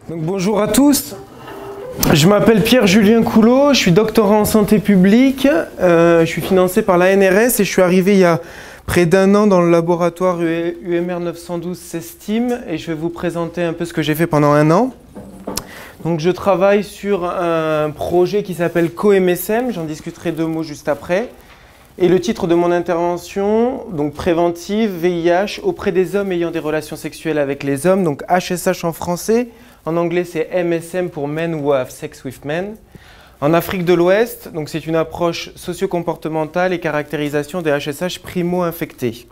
Donc, bonjour à tous, je m'appelle Pierre-Julien Coulot, je suis doctorant en santé publique, je suis financé par l'ANRS et je suis arrivé il y a près d'un an dans le laboratoire UMR 912 CESTIM et je vais vous présenter un peu ce que j'ai fait pendant un an. Donc je travaille sur un projet qui s'appelle CoMSM, j'en discuterai deux mots juste après. Et le titre de mon intervention, donc préventive, VIH, auprès des hommes ayant des relations sexuelles avec les hommes, donc HSH en français, en anglais c'est MSM pour Men Who Have Sex With Men. En Afrique de l'Ouest, donc c'est une approche socio-comportementale et caractérisation des HSH primo-infectés.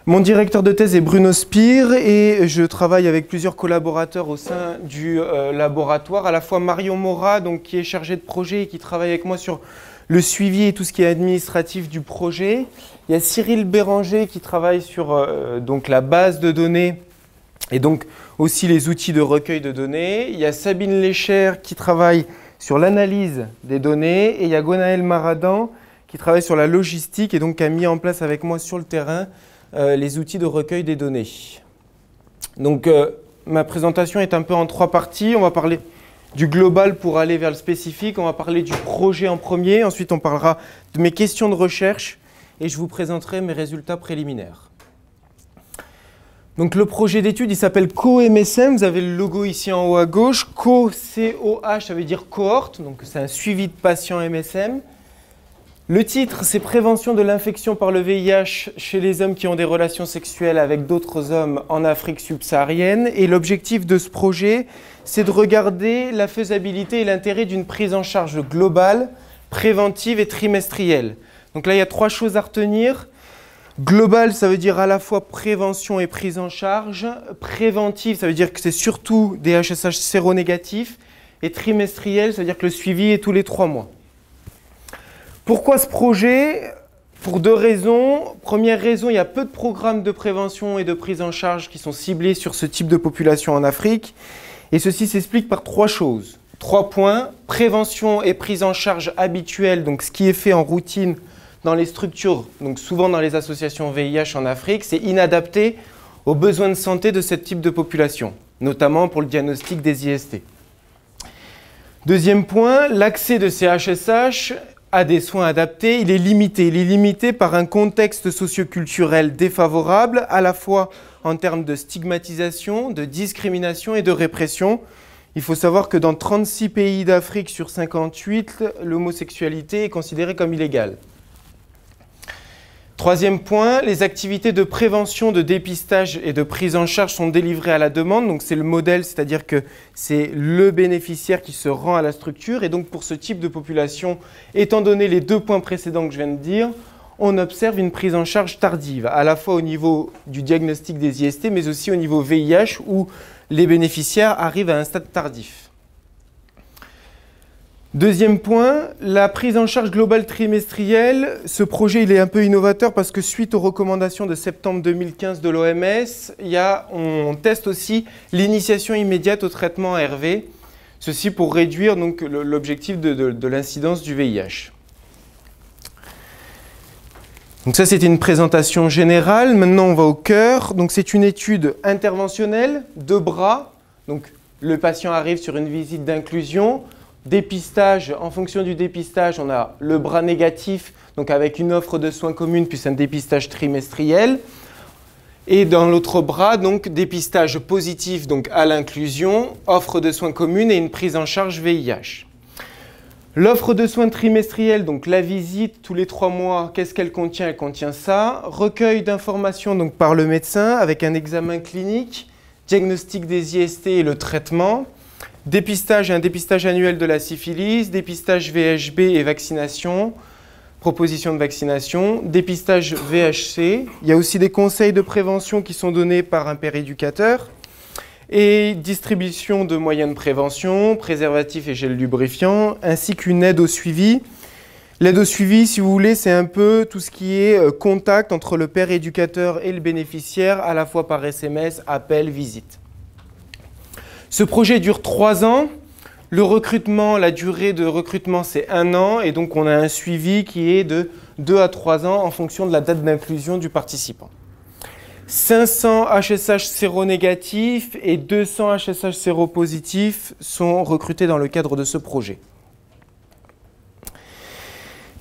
Mon directeur de thèse est Bruno Spire et je travaille avec plusieurs collaborateurs au sein du laboratoire, à la fois Marion Mora, donc, qui est chargé de projet et qui travaille avec moi sur le suivi et tout ce qui est administratif du projet. Il y a Cyril Béranger qui travaille sur donc la base de données et donc aussi les outils de recueil de données. Il y a Sabine Lécher qui travaille sur l'analyse des données et il y a Gwenaël Maradan qui travaille sur la logistique et donc qui a mis en place avec moi sur le terrain les outils de recueil des données. Donc ma présentation est un peu en trois parties. On va parler du global pour aller vers le spécifique. On va parler du projet en premier. Ensuite, on parlera de mes questions de recherche et je vous présenterai mes résultats préliminaires. Donc, le projet d'étude, il s'appelle CoMSM. Vous avez le logo ici en haut à gauche. Co-C-O-H, ça veut dire cohorte. Donc, c'est un suivi de patients MSM. Le titre, c'est Prévention de l'infection par le VIH chez les hommes qui ont des relations sexuelles avec d'autres hommes en Afrique subsaharienne. Et l'objectif de ce projet, c'est de regarder la faisabilité et l'intérêt d'une prise en charge globale, préventive et trimestrielle. Donc là, il y a trois choses à retenir. Global, ça veut dire à la fois prévention et prise en charge. Préventive, ça veut dire que c'est surtout des HSH séronégatifs. Et trimestriel, ça veut dire que le suivi est tous les 3 mois. Pourquoi ce projet? Pour deux raisons. Première raison, il y a peu de programmes de prévention et de prise en charge qui sont ciblés sur ce type de population en Afrique. Et ceci s'explique par trois choses. 3 points. Prévention et prise en charge habituelle, donc ce qui est fait en routine dans les structures, donc souvent dans les associations VIH en Afrique, c'est inadapté aux besoins de santé de ce type de population, notamment pour le diagnostic des IST. Deuxième point, l'accès de ces HSH à des soins adaptés, il est limité. Il est limité par un contexte socioculturel défavorable, à la fois en termes de stigmatisation, de discrimination et de répression. Il faut savoir que dans 36 pays d'Afrique sur 58, l'homosexualité est considérée comme illégale. Troisième point, les activités de prévention, de dépistage et de prise en charge sont délivrées à la demande. Donc c'est le modèle, c'est-à-dire que c'est le bénéficiaire qui se rend à la structure. Et donc pour ce type de population, étant donné les 2 points précédents que je viens de dire, on observe une prise en charge tardive, à la fois au niveau du diagnostic des IST, mais aussi au niveau VIH, où les bénéficiaires arrivent à un stade tardif. Deuxième point, la prise en charge globale trimestrielle. Ce projet, il est un peu innovateur parce que suite aux recommandations de septembre 2015 de l'OMS, on teste aussi l'initiation immédiate au traitement ARV. Ceci pour réduire donc l'objectif de l'incidence du VIH. Donc ça, c'était une présentation générale. Maintenant, on va au cœur. Donc c'est une étude interventionnelle, 2 bras. Donc le patient arrive sur une visite d'inclusion. Dépistage, en fonction du dépistage, on a le bras négatif, donc avec une offre de soins commune, puis un dépistage trimestriel. Et dans l'autre bras, donc dépistage positif donc à l'inclusion, offre de soins commune et une prise en charge VIH. L'offre de soins trimestrielle, donc la visite tous les 3 mois, qu'est-ce qu'elle contient? Elle contient ça. Recueil d'informations donc par le médecin avec un examen clinique, diagnostic des IST et le traitement. Dépistage et un dépistage annuel de la syphilis, dépistage VHB et vaccination, proposition de vaccination, dépistage VHC. Il y a aussi des conseils de prévention qui sont donnés par un péréducateur et distribution de moyens de prévention, préservatifs et gel lubrifiant, ainsi qu'une aide au suivi. L'aide au suivi, si vous voulez, c'est un peu tout ce qui est contact entre le péréducateur et le bénéficiaire, à la fois par SMS, appel, visite. Ce projet dure 3 ans. Le recrutement, la durée de recrutement, c'est 1 an. Et donc, on a un suivi qui est de 2 à 3 ans en fonction de la date d'inclusion du participant. 500 HSH séronégatifs et 200 HSH séropositifs sont recrutés dans le cadre de ce projet.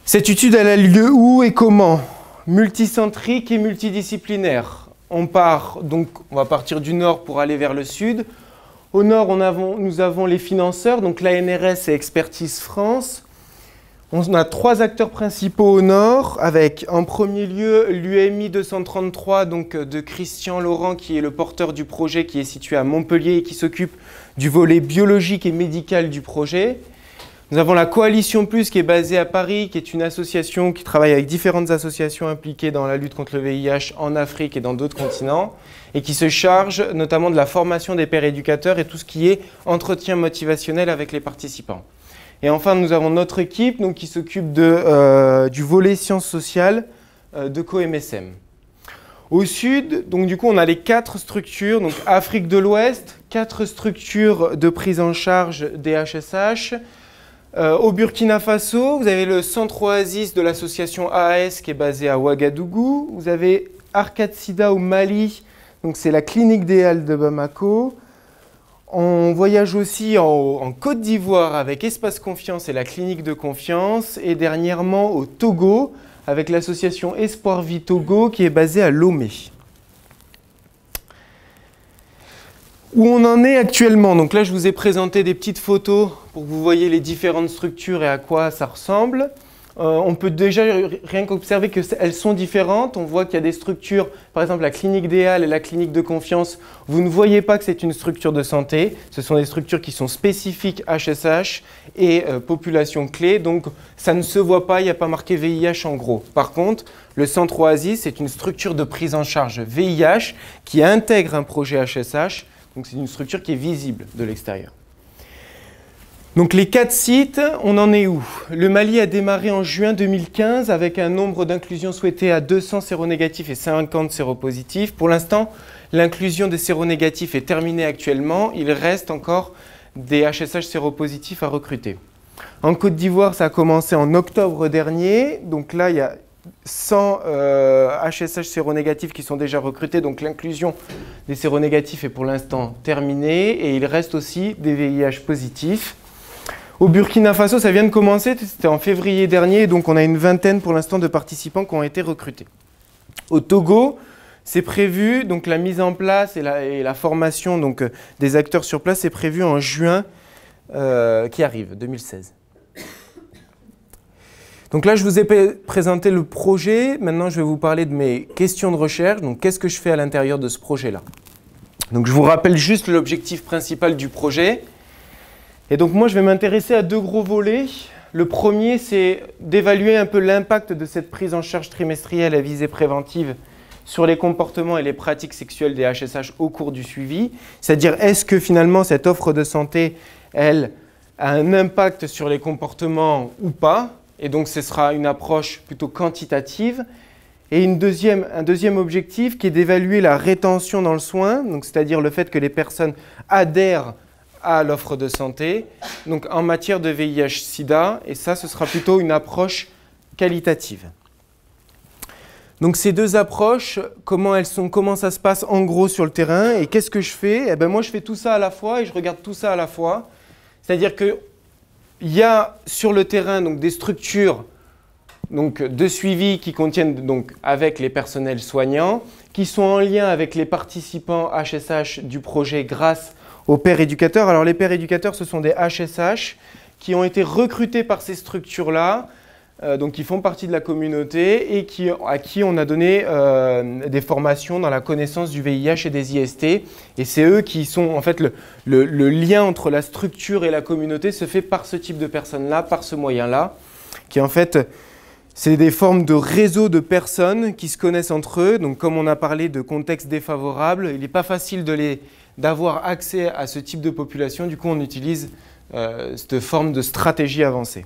Cette étude, elle a lieu où et comment? Multicentrique et multidisciplinaire. On va partir du nord pour aller vers le sud. Au nord, nous avons les financeurs, donc l'ANRS et Expertise France. On a 3 acteurs principaux au nord, avec en premier lieu l'UMI 233 donc, de Christian Laurent, qui est le porteur du projet, qui est situé à Montpellier et qui s'occupe du volet biologique et médical du projet. Nous avons la Coalition Plus qui est basée à Paris, qui est une association qui travaille avec différentes associations impliquées dans la lutte contre le VIH en Afrique et dans d'autres continents, et qui se charge notamment de la formation des pairs éducateurs et tout ce qui est entretien motivationnel avec les participants. Et enfin, nous avons notre équipe donc, qui s'occupe du volet sciences sociales de CoMSM. Au sud, donc, du coup, on a les 4 structures, donc Afrique de l'Ouest, 4 structures de prise en charge des HSH. Au Burkina Faso, vous avez le centre Oasis de l'association AAS qui est basé à Ouagadougou. Vous avez Arcade Sida au Mali, donc c'est la clinique DEAL de Bamako. On voyage aussi en Côte d'Ivoire avec Espace Confiance et la clinique de confiance. Et dernièrement au Togo avec l'association Espoir Vie Togo qui est basée à Lomé. Où on en est actuellement, donc là je vous ai présenté des petites photos pour que vous voyez les différentes structures et à quoi ça ressemble. On peut déjà rien qu'observer qu'elles sont différentes. On voit qu'il y a des structures, par exemple la clinique DEAL et la clinique de confiance. Vous ne voyez pas que c'est une structure de santé. Ce sont des structures qui sont spécifiques HSH et population clé. Donc ça ne se voit pas, il n'y a pas marqué VIH en gros. Par contre, le centre Oasis, c'est une structure de prise en charge VIH qui intègre un projet HSH. Donc c'est une structure qui est visible de l'extérieur. Donc les 4 sites, on en est où? Le Mali a démarré en juin 2015 avec un nombre d'inclusions souhaité à 200 séronégatifs et 50 séropositifs. Pour l'instant, l'inclusion des séronégatifs est terminée actuellement. Il reste encore des HSH séropositifs à recruter. En Côte d'Ivoire, ça a commencé en octobre dernier. Donc là, il y a 100 HSH séronégatifs qui sont déjà recrutés, donc l'inclusion des séronégatifs est pour l'instant terminée et il reste aussi des VIH positifs. Au Burkina Faso, ça vient de commencer, c'était en février dernier, donc on a une vingtaine pour l'instant de participants qui ont été recrutés. Au Togo, c'est prévu, donc la mise en place et la formation donc, des acteurs sur place est prévue en juin qui arrive, 2016. Donc là, je vous ai présenté le projet. Maintenant, je vais vous parler de mes questions de recherche. Donc, qu'est-ce que je fais à l'intérieur de ce projet-là? Donc, je vous rappelle juste l'objectif principal du projet. Et donc, moi, je vais m'intéresser à 2 gros volets. Le premier, c'est d'évaluer un peu l'impact de cette prise en charge trimestrielle à visée préventive sur les comportements et les pratiques sexuelles des HSH au cours du suivi. C'est-à-dire, est-ce que finalement, cette offre de santé, elle, a un impact sur les comportements ou pas? Et donc, ce sera une approche plutôt quantitative. Et un deuxième objectif qui est d'évaluer la rétention dans le soin, c'est-à-dire le fait que les personnes adhèrent à l'offre de santé, donc en matière de VIH-Sida. Et ça, ce sera plutôt une approche qualitative. Donc, ces 2 approches, comment ça se passe en gros sur le terrain et qu'est-ce que je fais? Eh bien, moi, je fais tout ça à la fois et je regarde tout ça à la fois. C'est-à-dire que il y a sur le terrain donc, des structures donc, de suivi qui contiennent donc, avec les personnels soignants, qui sont en lien avec les participants HSH du projet grâce aux pairs éducateurs. Alors les pairs éducateurs, ce sont des HSH qui ont été recrutés par ces structures-là, donc qui font partie de la communauté et à qui on a donné des formations dans la connaissance du VIH et des IST. Et c'est eux qui sont, en fait, le lien entre la structure et la communauté se fait par ce type de personnes-là, par ce moyen-là, qui en fait, c'est des formes de réseaux de personnes qui se connaissent entre eux. Donc comme on a parlé de contextes défavorables, il n'est pas facile d'avoir accès à ce type de population. Du coup, on utilise cette forme de stratégie avancée.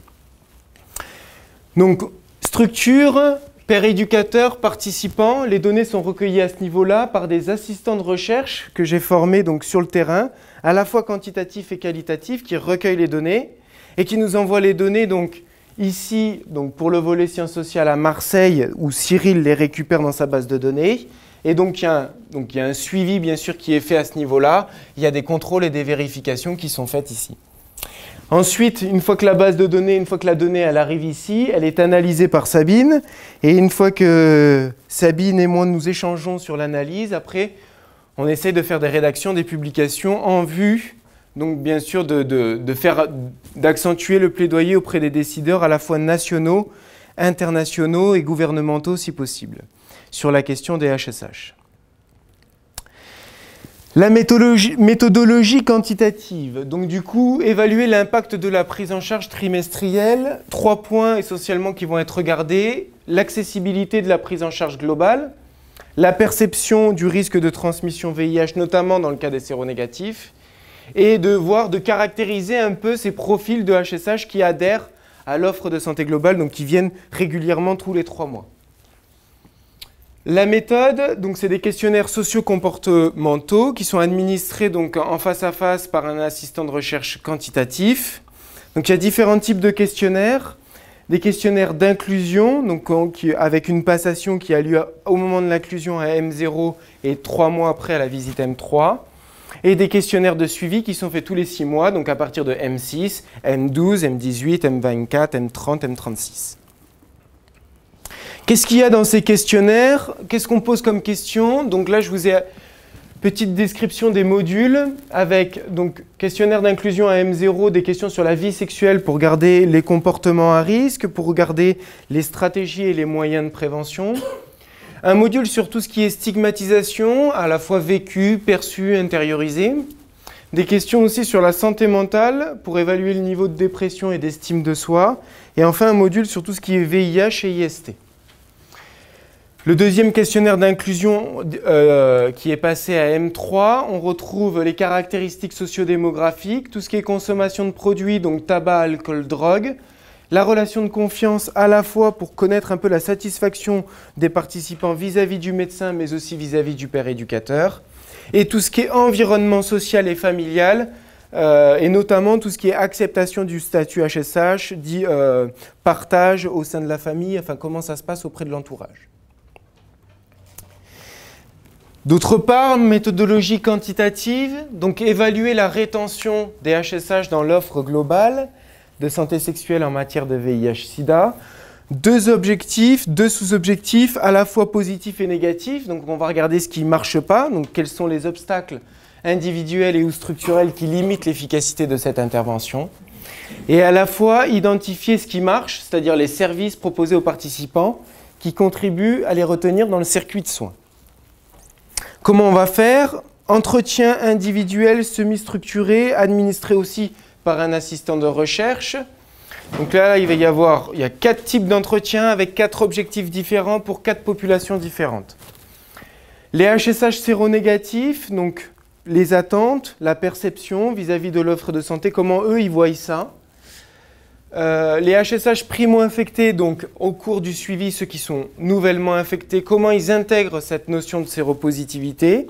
Donc, structure, pairs éducateurs, participants, les données sont recueillies à ce niveau-là par des assistants de recherche que j'ai formés donc, sur le terrain, à la fois quantitatifs et qualitatifs, qui recueillent les données et qui nous envoient les données donc, ici donc, pour le volet sciences sociales à Marseille, où Cyril les récupère dans sa base de données, Et donc, il y a un suivi, bien sûr, qui est fait à ce niveau-là. Il y a des contrôles et des vérifications qui sont faites ici. Ensuite, une fois que la base de données, une fois que la donnée elle arrive ici, elle est analysée par Sabine. Et une fois que Sabine et moi nous échangeons sur l'analyse, après, on essaie de faire des rédactions, des publications en vue, donc bien sûr, d'accentuer le plaidoyer auprès des décideurs à la fois nationaux, internationaux et gouvernementaux si possible, sur la question des HSH. La méthodologie quantitative, donc du coup, évaluer l'impact de la prise en charge trimestrielle. 3 points essentiellement qui vont être regardés. L'accessibilité de la prise en charge globale, la perception du risque de transmission VIH, notamment dans le cas des séronégatifs, et de caractériser un peu ces profils de HSH qui adhèrent à l'offre de santé globale, donc qui viennent régulièrement tous les 3 mois. La méthode, donc c'est des questionnaires socio-comportementaux qui sont administrés donc en face à face par un assistant de recherche quantitatif. Donc il y a différents types de questionnaires. Des questionnaires d'inclusion, donc avec une passation qui a lieu au moment de l'inclusion à M0 et 3 mois après à la visite M3. Et des questionnaires de suivi qui sont faits tous les 6 mois, donc à partir de M6, M12, M18, M24, M30, M36. Qu'est-ce qu'il y a dans ces questionnaires? Qu'est-ce qu'on pose comme question? Donc là, je vous ai petite description des modules avec donc questionnaire d'inclusion à M0, des questions sur la vie sexuelle pour regarder les comportements à risque, pour regarder les stratégies et les moyens de prévention. Un module sur tout ce qui est stigmatisation, à la fois vécu, perçu, intériorisé. Des questions aussi sur la santé mentale pour évaluer le niveau de dépression et d'estime de soi. Et enfin, un module sur tout ce qui est VIH et IST. Le deuxième questionnaire d'inclusion qui est passé à M3, on retrouve les caractéristiques sociodémographiques, tout ce qui est consommation de produits, donc tabac, alcool, drogue, la relation de confiance à la fois pour connaître un peu la satisfaction des participants vis-à-vis du médecin, mais aussi vis-à-vis du père éducateur, et tout ce qui est environnement social et familial, et notamment tout ce qui est acceptation du statut HSH, dit partage au sein de la famille, enfin comment ça se passe auprès de l'entourage. D'autre part, méthodologie quantitative, donc évaluer la rétention des HSH dans l'offre globale de santé sexuelle en matière de VIH-Sida. 2 objectifs, 2 sous-objectifs, à la fois positifs et négatifs. Donc on va regarder ce qui ne marche pas, donc quels sont les obstacles individuels et ou structurels qui limitent l'efficacité de cette intervention. Et à la fois identifier ce qui marche, c'est-à-dire les services proposés aux participants qui contribuent à les retenir dans le circuit de soins. Comment on va faire? Entretien individuel semi-structuré, administré aussi par un assistant de recherche. Donc là, il y a 4 types d'entretiens avec 4 objectifs différents pour 4 populations différentes. Les HSH séronégatifs, donc les attentes, la perception vis-à-vis de l'offre de santé, comment eux, ils voient ça. Les HSH primo-infectés, donc au cours du suivi, ceux qui sont nouvellement infectés, comment ils intègrent cette notion de séropositivité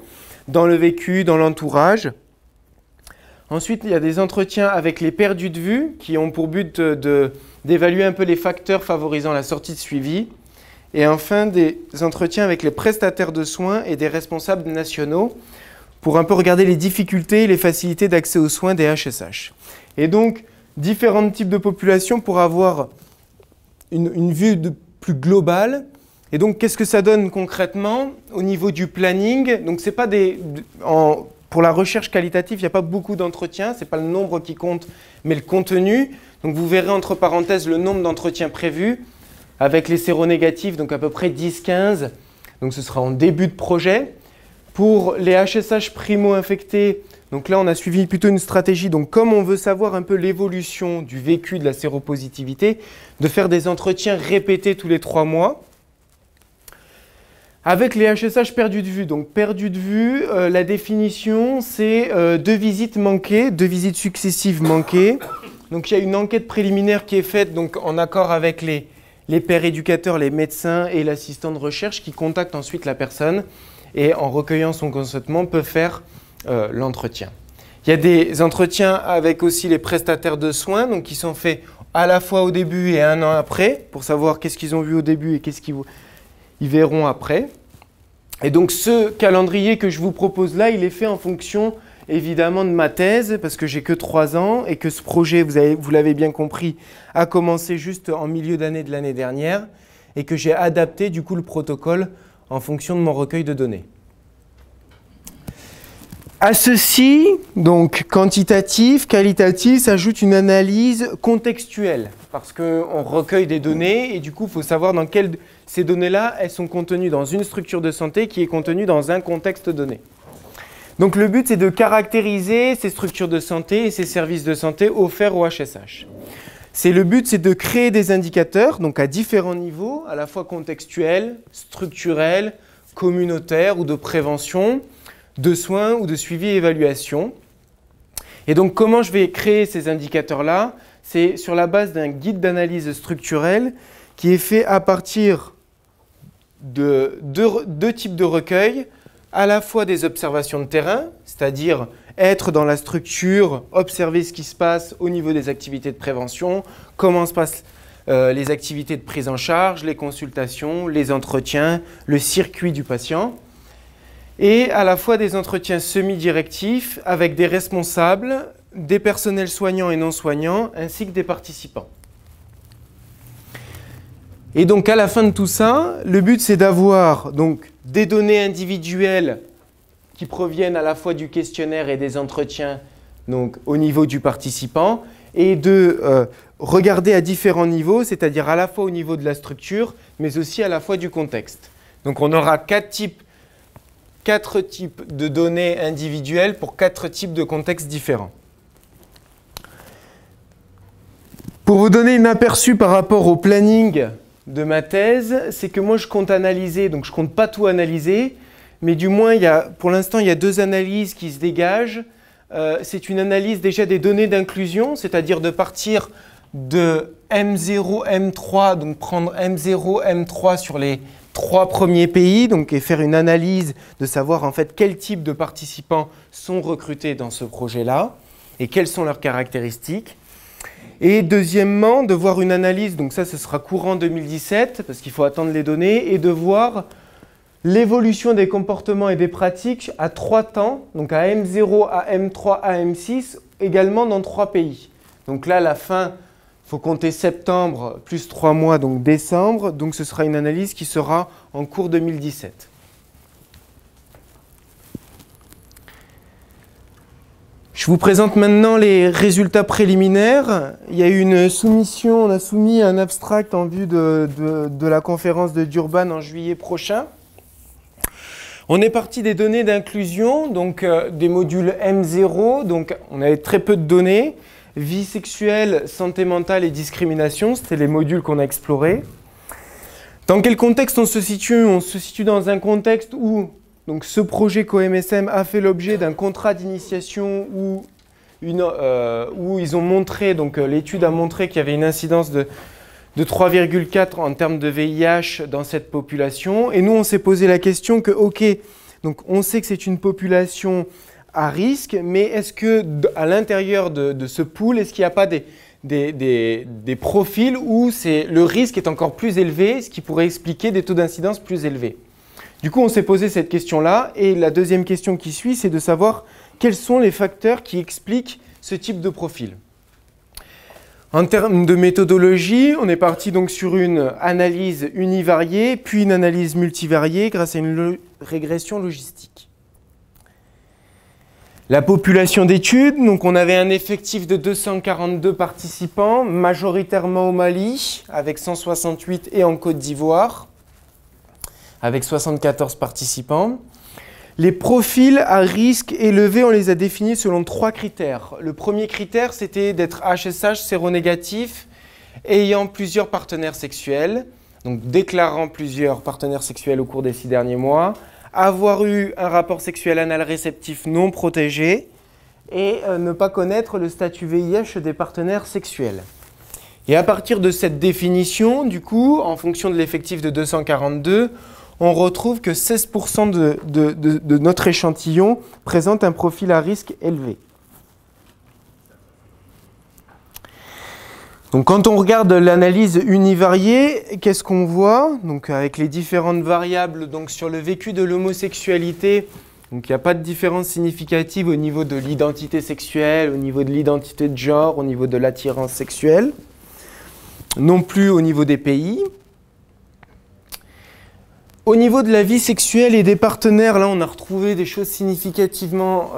dans le vécu, dans l'entourage. Ensuite, il y a des entretiens avec les perdus de vue qui ont pour but d'évaluer un peu les facteurs favorisant la sortie de suivi. Et enfin, des entretiens avec les prestataires de soins et des responsables nationaux pour un peu regarder les difficultés et les facilités d'accès aux soins des HSH. Et donc, différents types de populations pour avoir une vue plus globale. Et donc, qu'est-ce que ça donne concrètement au niveau du planning? Donc, c'est pas pour la recherche qualitative, il n'y a pas beaucoup d'entretiens, ce n'est pas le nombre qui compte, mais le contenu. Donc, vous verrez entre parenthèses le nombre d'entretiens prévus avec les séronégatifs, donc à peu près 10-15. Donc, ce sera en début de projet. Pour les HSH primo-infectés, donc là, on a suivi plutôt une stratégie. Donc, comme on veut savoir un peu l'évolution du vécu de la séropositivité, de faire des entretiens répétés tous les 3 mois. Avec les HSH perdus de vue. Donc, perdus de vue, la définition, c'est 2 visites manquées, 2 visites successives manquées. Donc, il y a une enquête préliminaire qui est faite donc, en accord avec les pères éducateurs, les médecins et l'assistant de recherche qui contactent ensuite la personne et en recueillant son consentement peut faire l'entretien. Il y a des entretiens avec aussi les prestataires de soins donc, qui sont faits à la fois au début et 1 an après pour savoir qu'est-ce qu'ils ont vu au début et qu'est-ce qu'ils verront après. Et donc ce calendrier que je vous propose là, il est fait en fonction évidemment de ma thèse, parce que j'ai que 3 ans et que ce projet, vous l'avez bien compris, a commencé juste en milieu d'année de l'année dernière et que j'ai adapté du coup le protocole en fonction de mon recueil de données. À ceci, donc quantitatif, qualitatif, s'ajoute une analyse contextuelle parce qu'on recueille des données et du coup, il faut savoir dans quelles ces données-là, elles sont contenues dans une structure de santé qui est contenue dans un contexte donné. Donc le but, c'est de caractériser ces structures de santé et ces services de santé offerts au HSH. Le but, c'est de créer des indicateurs, donc à différents niveaux, à la fois contextuels, structurels, communautaires ou de prévention, de soins ou de suivi et évaluation. Et donc, comment je vais créer ces indicateurs-là? C'est sur la base d'un guide d'analyse structurelle qui est fait à partir de deux types de recueils, à la fois des observations de terrain, c'est-à-dire être dans la structure, observer ce qui se passe au niveau des activités de prévention, comment se passent les activités de prise en charge, les consultations, les entretiens, le circuit du patient, et à la fois des entretiens semi-directifs avec des responsables, des personnels soignants et non soignants, ainsi que des participants. Et donc à la fin de tout ça, le but c'est d'avoir donc des données individuelles qui proviennent à la fois du questionnaire et des entretiens donc au niveau du participant et de regarder à différents niveaux, c'est-à-dire à la fois au niveau de la structure mais aussi à la fois du contexte. Donc on aura 4 types de données individuelles pour 4 types de contextes différents. Pour vous donner un aperçu par rapport au planning de ma thèse, c'est que moi je compte analyser, donc je ne compte pas tout analyser, mais du moins pour l'instant il y a 2 analyses qui se dégagent. C'est une analyse déjà des données d'inclusion, c'est-à-dire de partir de M0, M3, donc prendre M0, M3 sur les 3 premiers pays, donc, et faire une analyse de savoir en fait quel type de participants sont recrutés dans ce projet-là et quelles sont leurs caractéristiques. Et deuxièmement, de voir une analyse, donc ça ce sera courant 2017 parce qu'il faut attendre les données, et de voir l'évolution des comportements et des pratiques à 3 temps, donc à M0, à M3, à M6, également dans 3 pays. Donc là, à la fin, il faut compter septembre plus 3 mois, donc décembre. Donc ce sera une analyse qui sera en cours 2017. Je vous présente maintenant les résultats préliminaires. Il y a eu une soumission, on a soumis un abstract en vue de la conférence de Durban en juillet prochain. On est parti des données d'inclusion, donc des modules M0, donc on avait très peu de données. Vie sexuelle, santé mentale et discrimination, c'était les modules qu'on a explorés. Dans quel contexte on se situe? On se situe dans un contexte où donc, ce projet COMSM a fait l'objet d'un contrat d'initiation où ils ont montré, donc l'étude a montré qu'il y avait une incidence de 3,4 en termes de VIH dans cette population. Et nous, on s'est posé la question que, ok, donc on sait que c'est une population à risque, mais est-ce qu'à l'intérieur de ce pool, est-ce qu'il n'y a pas des profils où le risque est encore plus élevé, ce qui pourrait expliquer des taux d'incidence plus élevés? Du coup, on s'est posé cette question-là, et la deuxième question qui suit, c'est de savoir quels sont les facteurs qui expliquent ce type de profil. En termes de méthodologie, on est parti donc sur une analyse univariée, puis une analyse multivariée grâce à une régression logistique. La population d'études, donc on avait un effectif de 242 participants, majoritairement au Mali, avec 168, et en Côte d'Ivoire, avec 74 participants. Les profils à risque élevé, on les a définis selon 3 critères. Le premier critère, c'était d'être HSH séronégatif, ayant plusieurs partenaires sexuels, donc déclarant plusieurs partenaires sexuels au cours des 6 derniers mois, avoir eu un rapport sexuel anal réceptif non protégé et ne pas connaître le statut VIH des partenaires sexuels. Et à partir de cette définition, du coup, en fonction de l'effectif de 242, on retrouve que 16% de notre échantillon présente un profil à risque élevé. Donc quand on regarde l'analyse univariée, qu'est-ce qu'on voit? Donc avec les différentes variables donc sur le vécu de l'homosexualité, donc il n'y a pas de différence significative au niveau de l'identité sexuelle, au niveau de l'identité de genre, au niveau de l'attirance sexuelle, non plus au niveau des pays. Au niveau de la vie sexuelle et des partenaires, là on a retrouvé des choses significativement,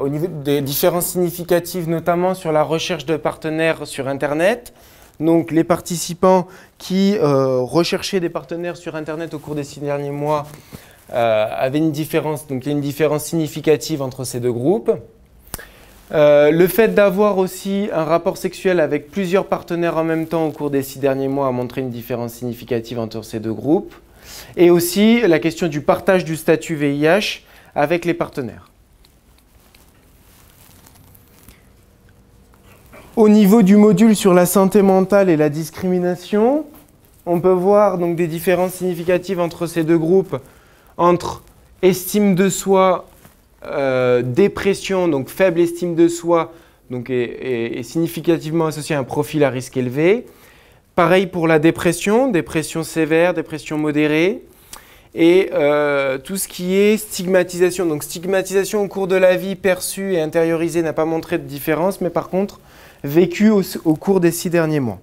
au niveau des différences significatives, notamment sur la recherche de partenaires sur Internet. Donc les participants qui recherchaient des partenaires sur Internet au cours des 6 derniers mois avaient une différence, donc il y a une différence significative entre ces deux groupes. Le fait d'avoir aussi un rapport sexuel avec plusieurs partenaires en même temps au cours des 6 derniers mois a montré une différence significative entre ces deux groupes. Et aussi la question du partage du statut VIH avec les partenaires. Au niveau du module sur la santé mentale et la discrimination, on peut voir donc des différences significatives entre ces deux groupes, entre estime de soi, dépression, donc faible estime de soi, donc est significativement associé à un profil à risque élevé. Pareil pour la dépression, dépression sévère, dépression modérée, et tout ce qui est stigmatisation. Donc stigmatisation au cours de la vie perçue et intériorisée n'a pas montré de différence, mais par contre vécue au cours des 6 derniers mois.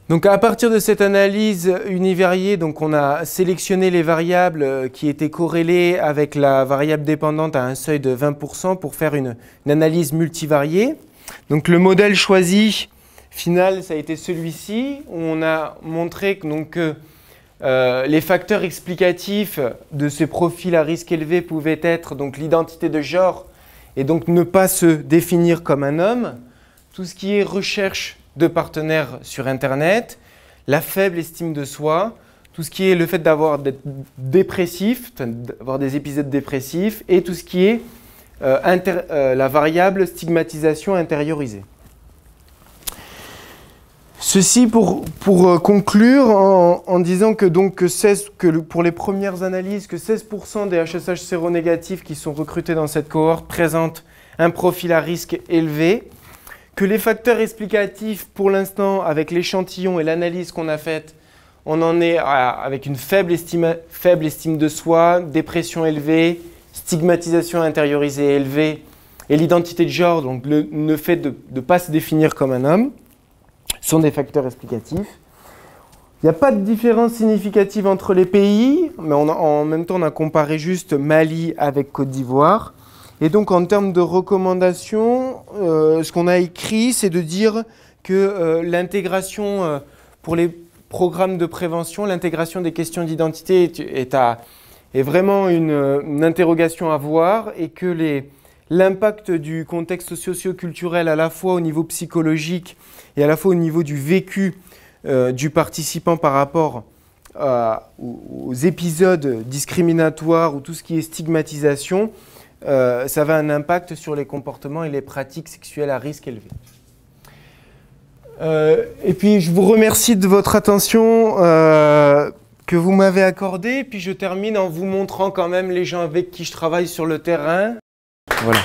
Donc à partir de cette analyse univariée, donc on a sélectionné les variables qui étaient corrélées avec la variable dépendante à un seuil de 20% pour faire une analyse multivariée. Donc le modèle choisi final, ça a été celui-ci, où on a montré que les facteurs explicatifs de ce profil à risque élevé pouvaient être donc l'identité de genre et donc ne pas se définir comme un homme, tout ce qui est recherche de partenaires sur Internet, la faible estime de soi, tout ce qui est le fait d'être dépressif, d'avoir des épisodes dépressifs, et tout ce qui est la variable stigmatisation intériorisée. Ceci pour conclure en disant que, pour les premières analyses, que 16% des HSH séronégatifs qui sont recrutés dans cette cohorte présentent un profil à risque élevé, que les facteurs explicatifs pour l'instant avec l'échantillon et l'analyse qu'on a faite, on en est avec une faible estime de soi, dépression élevée, stigmatisation intériorisée élevée et l'identité de genre, donc le fait de ne pas se définir comme un homme, sont des facteurs explicatifs. Il n'y a pas de différence significative entre les pays, mais en même temps on a comparé juste Mali avec Côte d'Ivoire. Et donc en termes de recommandations, ce qu'on a écrit, c'est de dire que l'intégration pour les programmes de prévention, l'intégration des questions d'identité est vraiment une interrogation à voir et que l'impact du contexte socio-culturel à la fois au niveau psychologique et à la fois au niveau du vécu du participant par rapport aux épisodes discriminatoires ou tout ce qui est stigmatisation, ça va un impact sur les comportements et les pratiques sexuelles à risque élevé. Et puis je vous remercie de votre attention que vous m'avez accordée. Puis je termine en vous montrant quand même les gens avec qui je travaille sur le terrain. Voilà.